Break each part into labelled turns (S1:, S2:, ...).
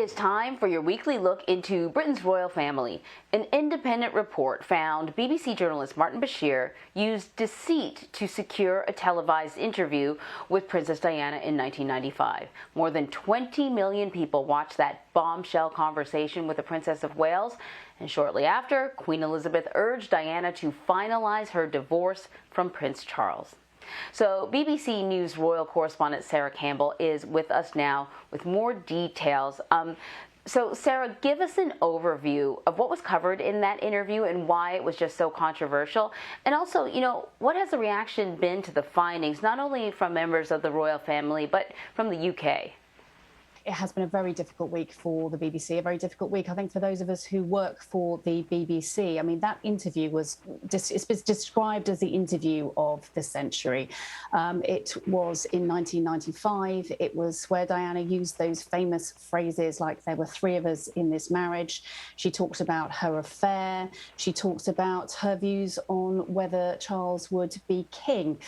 S1: is time for your weekly look into Britain's royal family. An independent report found BBC journalist Martin Bashir used deceit to secure a televised interview with Princess Diana in 1995. More than 20 million people watched that bombshell conversation with the Princess of Wales, and shortly after, Queen Elizabeth urged Diana to finalize her divorce from Prince Charles. So BBC News royal correspondent Sarah Campbell is with us now with more details. So Sarah, give us an overview of what was covered in that interview and why it was just so controversial. And also, what has the reaction been to the findings, not only from members of the royal family, but from the UK?
S2: It has been a very difficult week for the BBC, a very difficult week, I think, for those of us who work for the BBC. I mean, that interview it's described as the interview of the century. It was in 1995. It was where Diana used those famous phrases like, there were three of us in this marriage. She talked about her affair. She talked about her views on whether Charles would be king.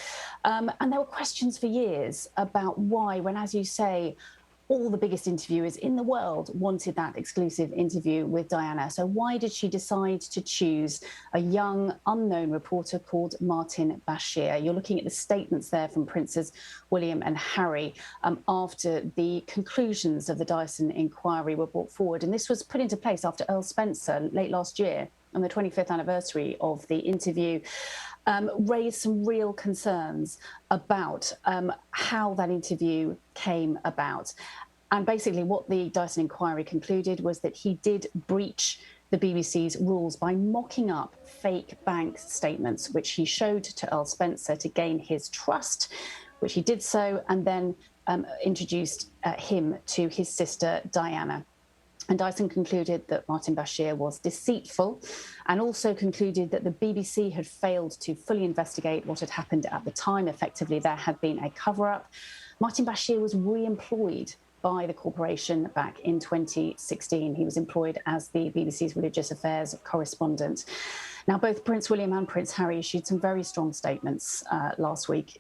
S2: And there were questions for years about why, when, as you say, all the biggest interviewers in the world wanted that exclusive interview with Diana. So why did she decide to choose a young, unknown reporter called Martin Bashir? You're looking at the statements there from Princes William and Harry after the conclusions of the Dyson inquiry were brought forward. And this was put into place after Earl Spencer, late last year, on the 25th anniversary of the interview, raised some real concerns about how that interview came about. And basically what the Dyson inquiry concluded was that he did breach the BBC's rules by mocking up fake bank statements, which he showed to Earl Spencer to gain his trust, which he did so, and then introduced him to his sister Diana. And Dyson concluded that Martin Bashir was deceitful, and also concluded that the BBC had failed to fully investigate what had happened at the time. Effectively, there had been a cover-up. Martin Bashir was re-employed by the corporation back in 2016. He was employed as the BBC's religious affairs correspondent. Now, both Prince William and Prince Harry issued some very strong statements last week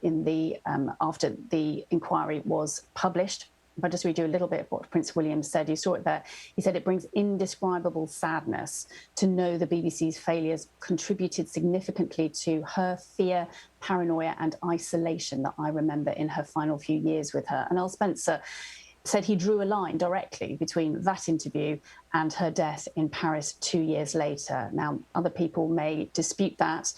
S2: after the inquiry was published. If I just read you a little bit of what Prince William said, you saw it there. He said, "It brings indescribable sadness to know the BBC's failures contributed significantly to her fear, paranoia and isolation that I remember in her final few years with her." And Earl Spencer said he drew a line directly between that interview and her death in Paris 2 years later. Now, other people may dispute that.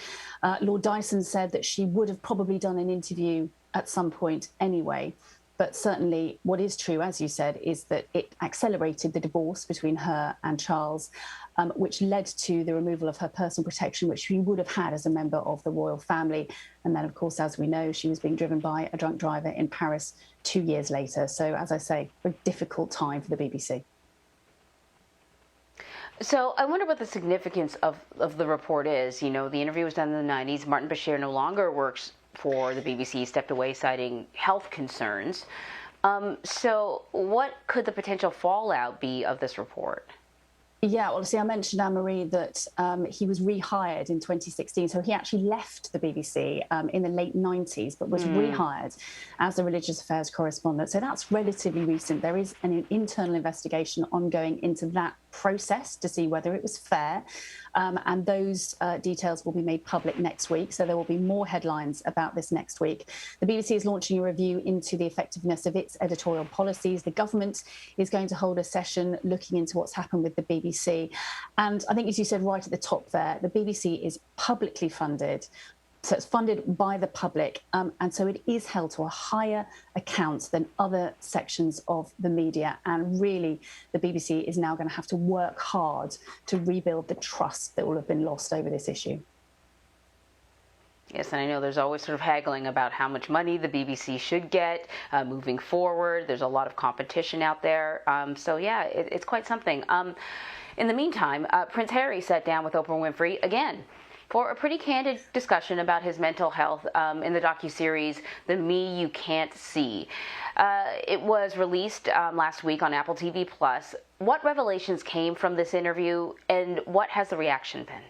S2: Lord Dyson said that she would have probably done an interview at some point anyway. But certainly what is true, as you said, is that it accelerated the divorce between her and Charles, which led to the removal of her personal protection, which she would have had as a member of the royal family. And then, of course, as we know, she was being driven by a drunk driver in Paris 2 years later. So, as I say, a difficult time for the BBC.
S1: So I wonder what the significance of the report is. The interview was done in the 90s. Martin Bashir no longer works for the BBC, stepped away citing health concerns. So what could the potential fallout be of this report?
S2: Yeah, well, see, I mentioned, Anne-Marie, that he was rehired in 2016. So he actually left the BBC in the late 90s, but was rehired as a religious affairs correspondent. So that's relatively recent. There is an internal investigation ongoing into that process to see whether it was fair. And those details will be made public next week. So there will be more headlines about this next week. The BBC is launching a review into the effectiveness of its editorial policies. The government is going to hold a session looking into what's happened with the BBC. And I think, as you said right at the top there, the BBC is publicly funded. So it's funded by the public, and so it is held to a higher account than other sections of the media. And really, the BBC is now going to have to work hard to rebuild the trust that will have been lost over this issue.
S1: Yes, and I know there's always sort of haggling about how much money the BBC should get moving forward. There's a lot of competition out there. So, yeah, it's quite something. In the meantime, Prince Harry sat down with Oprah Winfrey again for a pretty candid discussion about his mental health in the docuseries The Me You Can't See. It was released last week on Apple TV+. What revelations came from this interview, and what has the reaction been?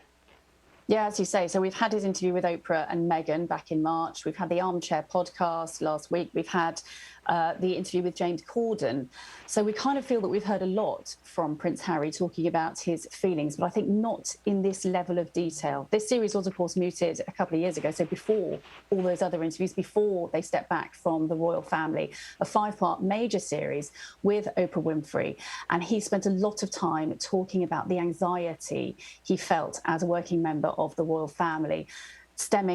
S2: Yeah, as you say, so we've had his interview with Oprah and Meghan back in March. We've had the Armchair podcast last week. We've had the interview with James Corden. So we kind of feel that we've heard a lot from Prince Harry talking about his feelings, but I think not in this level of detail. This series was, of course, mooted a couple of years ago, so before all those other interviews, before they stepped back from the royal family, a 5-part major series with Oprah Winfrey. And he spent a lot of time talking about the anxiety he felt as a working member of the royal family,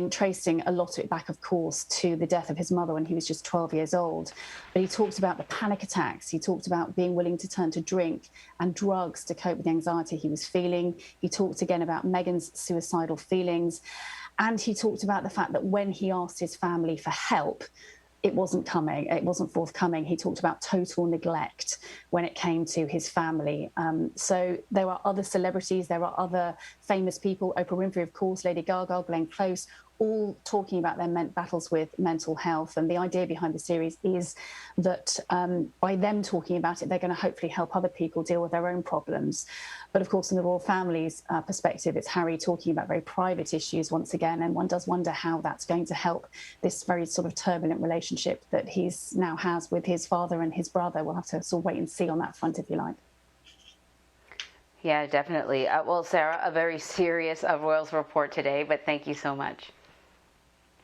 S2: tracing a lot of it back, of course, to the death of his mother when he was just 12 years old. But he talked about the panic attacks. He talked about being willing to turn to drink and drugs to cope with the anxiety he was feeling. He talked again about Meghan's suicidal feelings. And he talked about the fact that when he asked his family for help, it wasn't forthcoming. He talked about total neglect when it came to his family. So there are other celebrities, there are other famous people, Oprah Winfrey, of course, Lady Gaga, Glenn Close, all talking about their battles with mental health. And the idea behind the series is that by them talking about it, they're going to hopefully help other people deal with their own problems. But of course, in the royal family's perspective, it's Harry talking about very private issues once again. And one does wonder how that's going to help this very sort of turbulent relationship that he's now has with his father and his brother. We'll have to sort of wait and see on that front, if you like.
S1: Yeah, definitely. Well, Sarah, a very serious Royals report today, but thank you so much.